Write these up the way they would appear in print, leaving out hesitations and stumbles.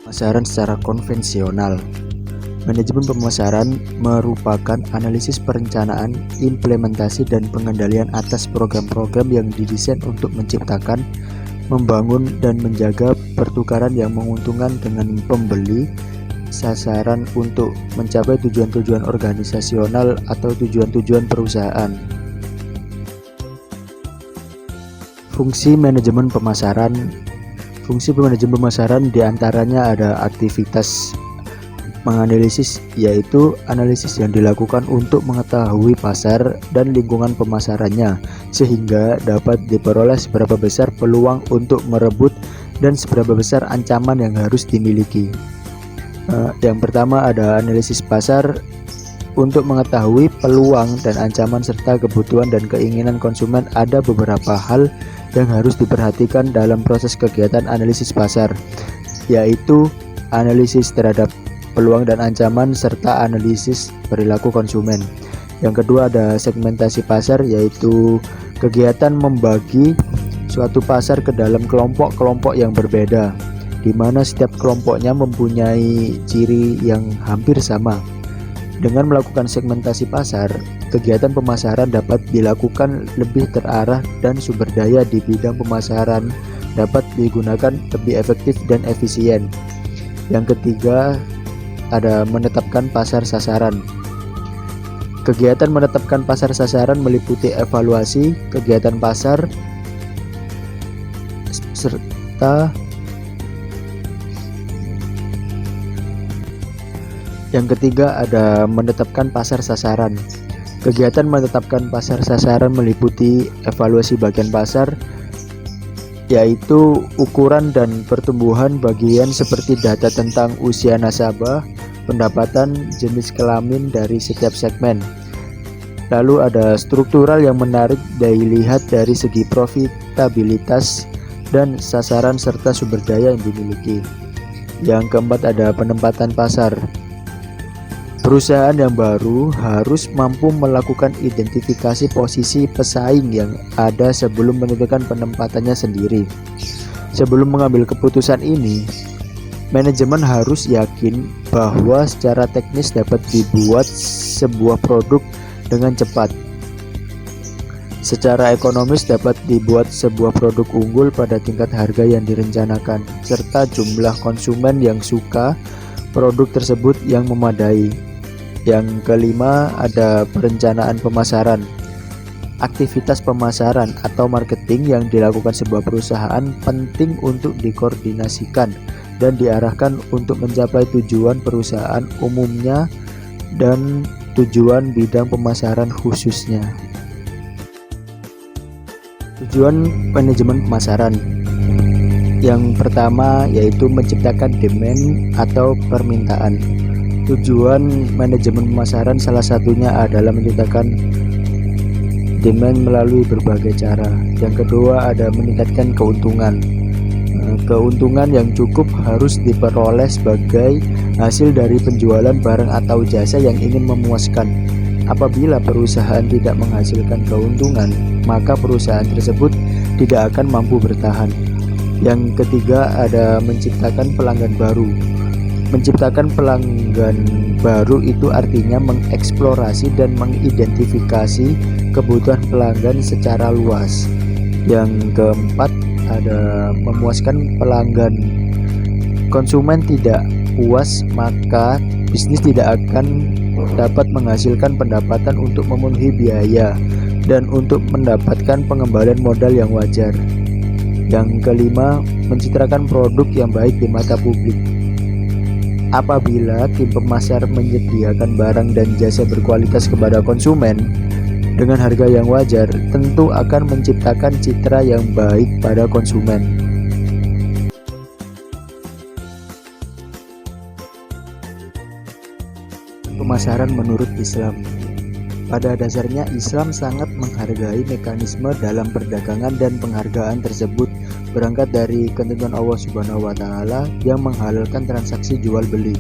Pemasaran secara konvensional. Manajemen pemasaran merupakan analisis perencanaan, implementasi, dan pengendalian atas program-program yang didesain untuk menciptakan, membangun, dan menjaga pertukaran yang menguntungkan dengan pembeli, sasaran untuk mencapai tujuan-tujuan organisasional atau tujuan-tujuan perusahaan. Fungsi manajemen pemasaran. Fungsi manajemen pemasaran diantaranya ada aktivitas menganalisis, yaitu analisis yang dilakukan untuk mengetahui pasar dan lingkungan pemasarannya, sehingga dapat diperoleh seberapa besar peluang untuk merebut dan seberapa besar ancaman yang harus dimiliki. Yang pertama ada analisis pasar untuk mengetahui peluang dan ancaman serta kebutuhan dan keinginan konsumen. Ada beberapa hal yang harus diperhatikan dalam proses kegiatan analisis pasar, yaitu analisis terhadap peluang dan ancaman serta analisis perilaku konsumen. Yang kedua ada segmentasi pasar, yaitu kegiatan membagi suatu pasar ke dalam kelompok-kelompok yang berbeda, di mana setiap kelompoknya mempunyai ciri yang hampir sama. Dengan melakukan segmentasi pasar, kegiatan pemasaran dapat dilakukan lebih terarah dan sumber daya di bidang pemasaran dapat digunakan lebih efektif dan efisien. Yang ketiga ada menetapkan pasar sasaran. Kegiatan menetapkan pasar sasaran meliputi evaluasi kegiatan pasar serta yang ketiga ada menetapkan pasar sasaran. Kegiatan menetapkan pasar sasaran meliputi evaluasi bagian pasar, yaitu ukuran dan pertumbuhan bagian seperti data tentang usia nasabah, pendapatan, jenis kelamin dari setiap segmen. Lalu ada struktural yang menarik dilihat dari segi profitabilitas dan sasaran serta sumber daya yang dimiliki. Yang keempat ada penempatan pasar. Perusahaan yang baru harus mampu melakukan identifikasi posisi pesaing yang ada sebelum menentukan penempatannya sendiri. Sebelum mengambil keputusan ini, manajemen harus yakin bahwa secara teknis dapat dibuat sebuah produk dengan cepat. Secara ekonomis dapat dibuat sebuah produk unggul pada tingkat harga yang direncanakan, serta jumlah konsumen yang suka produk tersebut yang memadai. Yang kelima ada perencanaan pemasaran. Aktivitas pemasaran atau marketing yang dilakukan sebuah perusahaan penting untuk dikoordinasikan dan diarahkan untuk mencapai tujuan perusahaan umumnya dan tujuan bidang pemasaran khususnya. Tujuan manajemen pemasaran. Yang pertama yaitu menciptakan demand atau permintaan. Tujuan manajemen pemasaran salah satunya adalah menciptakan demand melalui berbagai cara. Yang kedua ada meningkatkan keuntungan. Keuntungan yang cukup harus diperoleh sebagai hasil dari penjualan barang atau jasa yang ingin memuaskan. Apabila perusahaan tidak menghasilkan keuntungan, maka perusahaan tersebut tidak akan mampu bertahan. Yang ketiga ada menciptakan pelanggan baru. Menciptakan pelanggan baru itu artinya mengeksplorasi dan mengidentifikasi kebutuhan pelanggan secara luas. Yang keempat ada memuaskan pelanggan. Konsumen tidak puas, maka bisnis tidak akan dapat menghasilkan pendapatan untuk memenuhi biaya dan untuk mendapatkan pengembalian modal yang wajar. Yang kelima, mencitrakan produk yang baik di mata publik. Apabila tim pemasar menyediakan barang dan jasa berkualitas kepada konsumen dengan harga yang wajar, tentu akan menciptakan citra yang baik pada konsumen. Pemasaran menurut Islam. Pada dasarnya Islam sangat menghargai mekanisme dalam perdagangan dan penghargaan tersebut berangkat dari ketentuan Allah Subhanahu wa taala yang menghalalkan transaksi jual beli.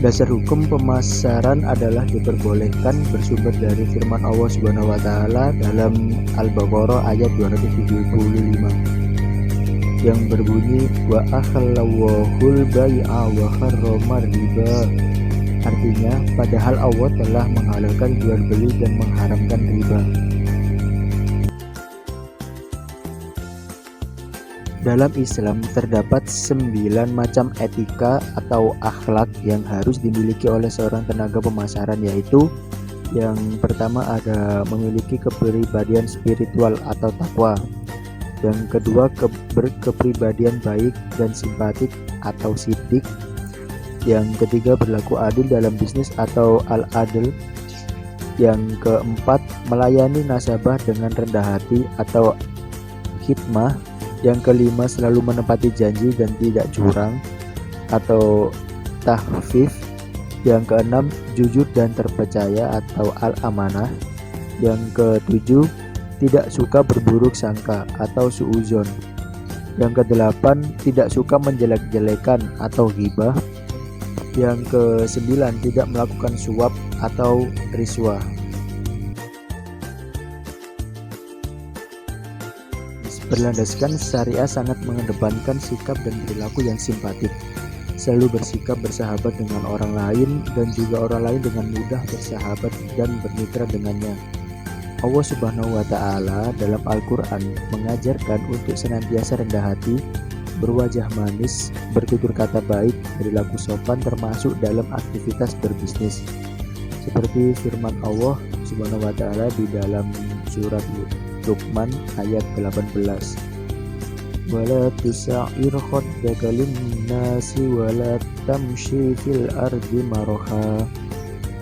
Dasar hukum pemasaran adalah diperbolehkan bersumber dari firman Allah Subhanahu wa taala dalam Al-Baqarah ayat 275. yang berbunyi wa akhallawahul bai'a wa harramar riba. Artinya, padahal Allah telah menghalalkan jual beli dan mengharamkan riba. Dalam Islam terdapat 9 macam etika atau akhlak yang harus dimiliki oleh seorang tenaga pemasaran, yaitu yang pertama ada memiliki kepribadian spiritual atau takwa. Yang kedua berkepribadian baik dan simpatik atau sidik. Yang ketiga berlaku adil dalam bisnis atau al-adl. Yang keempat melayani nasabah dengan rendah hati atau khidmah. Yang kelima selalu menepati janji dan tidak curang atau tahfif. Yang keenam jujur dan terpercaya atau al-amanah. Yang ketujuh tidak suka berburuk sangka atau suuzon. Yang kedelapan tidak suka menjelek-jelekan atau ghibah. Yang kesembilan tidak melakukan suap atau riswah. Berlandaskan syariah sangat mengedepankan sikap dan perilaku yang simpatik, selalu bersikap bersahabat dengan orang lain dan juga orang lain dengan mudah bersahabat dan bermitra dengannya. Allah Subhanahu wa Ta'ala dalam Al-Quran mengajarkan untuk senantiasa rendah hati, berwajah manis, bertutur kata baik, perilaku sopan termasuk dalam aktivitas berbisnis. Seperti firman Allah Subhanahu wa Ta'ala di dalam surat Luqman ayat 18. Wala tusa'ir khaddaka lin-nasi wala tamshi fil ardi maraha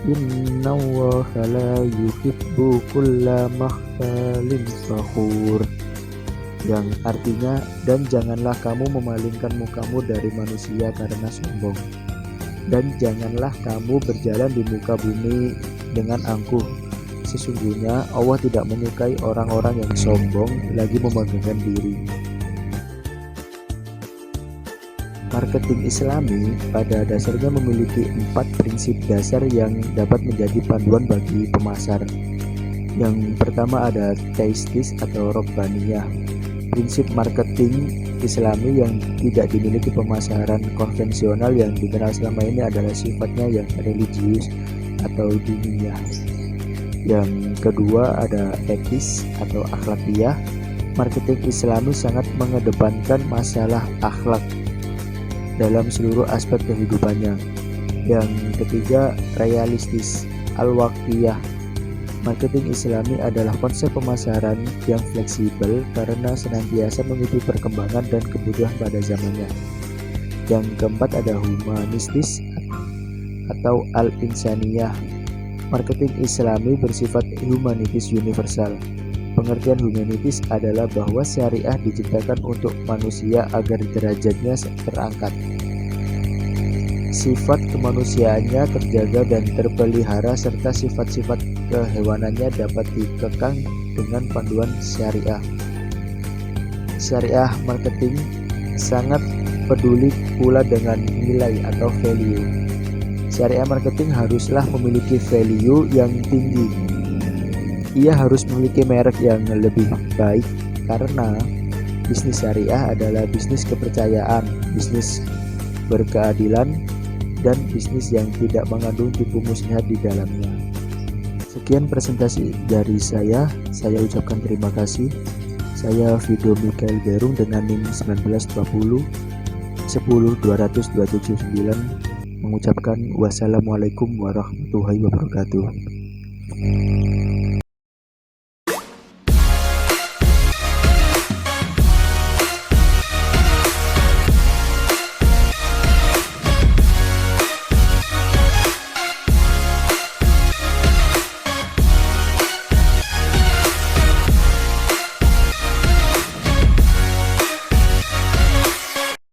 innallaha la yuhibbu kulla makhtalin fakhur. Yang artinya, dan janganlah kamu memalingkan mukamu dari manusia karena sombong, dan janganlah kamu berjalan di muka bumi dengan angkuh. Sesungguhnya Allah tidak menyukai orang-orang yang sombong lagi membanggakan diri. Marketing Islami pada dasarnya memiliki 4 prinsip dasar yang dapat menjadi panduan bagi pemasar. Yang pertama ada taistis atau robbaniyah. Prinsip marketing Islami yang tidak dimiliki pemasaran konvensional yang dikenal selama ini adalah sifatnya yang religius atau diniyah. Yang kedua ada etis atau akhlakiyah. Marketing Islami sangat mengedepankan masalah akhlak dalam seluruh aspek kehidupannya. Yang ketiga realistis al-waqtiyah. Marketing Islami adalah konsep pemasaran yang fleksibel karena senantiasa mengikuti perkembangan dan kebutuhan pada zamannya. Yang keempat ada humanistis atau al-insaniyah. Marketing Islami bersifat humanitis universal. Pengertian humanitis adalah bahwa syariah diciptakan untuk manusia agar derajatnya terangkat, sifat kemanusiaannya terjaga dan terpelihara, serta sifat-sifat kehewanannya dapat dikekang dengan panduan syariah. Syariah marketing sangat peduli pula dengan nilai atau value. Syariah marketing haruslah memiliki value yang tinggi. Ia harus memiliki merek yang lebih baik karena bisnis syariah adalah bisnis kepercayaan, bisnis berkeadilan, dan bisnis yang tidak mengandung tipu muslihat di dalamnya. Sekian presentasi dari saya ucapkan terima kasih. Saya Vido Mikael Berung dengan NIM 1920 10279 mengucapkan wassalamualaikum warahmatullahi wabarakatuh.